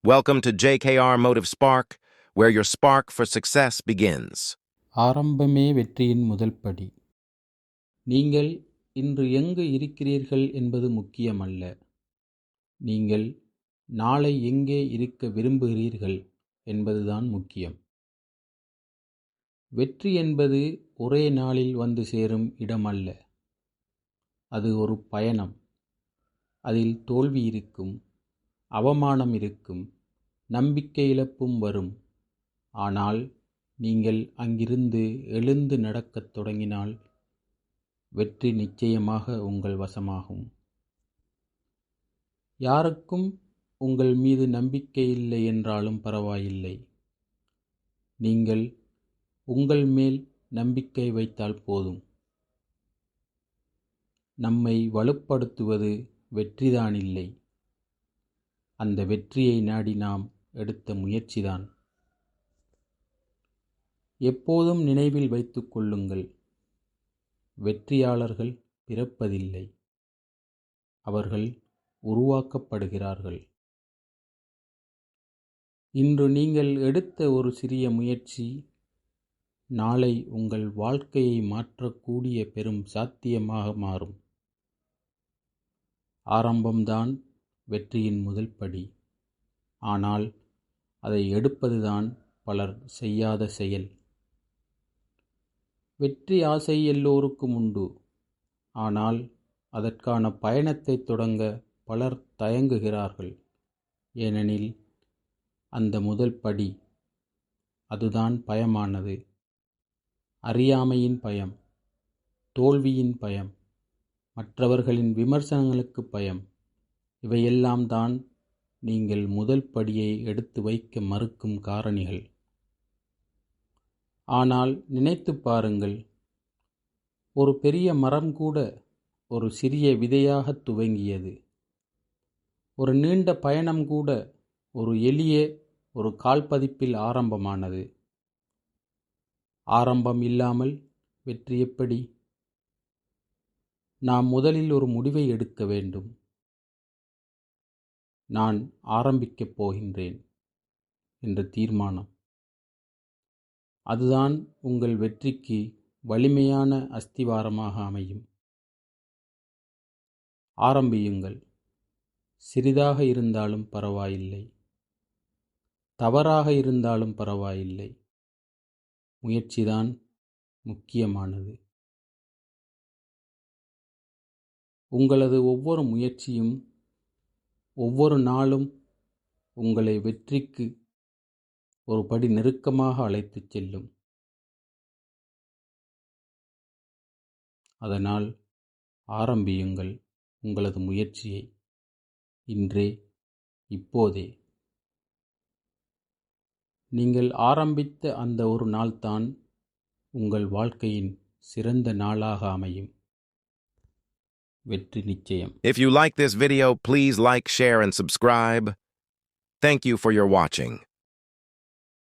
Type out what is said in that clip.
Welcome to JKR Motive Spark, where your spark for success begins. ஆரம்பமே வெற்றியின் முதல் படி. நீங்கள் இன்று எங்கு இருக்கிறீர்கள் என்பது முக்கியமல்ல. நீங்கள் நாளை எங்கே இருக்க விரும்புகிறீர்கள் என்பதுதான் முக்கியம். வெற்றி என்பது ஒரே நாளில் வந்து சேரும் இடமல்ல. அது ஒரு பயணம். அதில் தோல்வி இருக்கும், அவமானம் இருக்கும், நம்பிக்கை இழப்பும் வரும். ஆனால் நீங்கள் அங்கிருந்து எழுந்து நடக்கத் தொடங்கினால் வெற்றி நிச்சயமாக உங்கள் வசமாகும். யாருக்கும் உங்கள் மீது நம்பிக்கை இல்லை என்றாலும் பரவாயில்லை. நீங்கள் உங்கள் மேல் நம்பிக்கை வைத்தால் போதும். நம்மை வலுப்படுத்துவது வெற்றிதான் இல்லை, அந்த வெற்றியை நாடி நாம் எடுத்த முயற்சிதான். எப்போதும் நினைவில் வைத்துக் கொள்ளுங்கள், வெற்றியாளர்கள் பிறப்பதில்லை, அவர்கள் உருவாக்கப்படுகிறார்கள். இன்று நீங்கள் எடுத்த ஒரு சிறிய முயற்சி நாளை உங்கள் வாழ்க்கையை மாற்றக்கூடிய பெரும் சாத்தியமாக மாறும். ஆரம்பம்தான் வெற்றியின் முதல் படி. ஆனால் அதை எடுப்பதுதான் பலர் செய்யாத செயல். வெற்றி ஆசை எல்லோருக்கும் உண்டு. ஆனால் அதற்கான பயணத்தை தொடங்க பலர் தயங்குகிறார்கள். ஏனெனில் அந்த முதல் படி, அதுதான் பயமானது. அறியாமையின் பயம், தோல்வியின் பயம், மற்றவர்களின் விமர்சனங்களுக்கு பயம். இவையெல்லாம் தான் நீங்கள் முதல் படியை எடுத்து வைக்க மறுக்கும் காரணிகள். ஆனால் நினைத்து பாருங்கள், ஒரு பெரிய மரம் கூட ஒரு சிறிய விதையாக துவங்கியது. ஒரு நீண்ட பயணம் கூட ஒரு எளிய ஒரு கால்பதிப்பில் ஆரம்பமானது. ஆரம்பம் இல்லாமல் வெற்றி எப்படி? நாம் முதலில் ஒரு முடிவை எடுக்க வேண்டும். நான் ஆரம்பிக்கப் போகின்றேன் என்ற தீர்மானம். அதுதான் உங்கள் வெற்றிக்கு வலிமையான அஸ்திவாரமாக அமையும். ஆரம்பியுங்கள். சிறிதாக இருந்தாலும் பரவாயில்லை, தவறாக இருந்தாலும் பரவாயில்லை. முயற்சிதான் முக்கியமானது. உங்களது ஒவ்வொரு முயற்சியும் ஒவ்வொரு நாளும் உங்களை வெற்றிக்கு ஒரு படி நெருக்கமாக அழைத்துச் செல்லும். அதனால் ஆரம்பியுங்கள் உங்களது முயற்சியை, இன்றே, இப்போதே. நீங்கள் ஆரம்பித்த அந்த ஒரு நாள்தான் உங்கள் வாழ்க்கையின் சிறந்த நாளாக அமையும். வெற்றி நிச்சயம். If you like this video, please like, share, and subscribe. Thank you for your watching.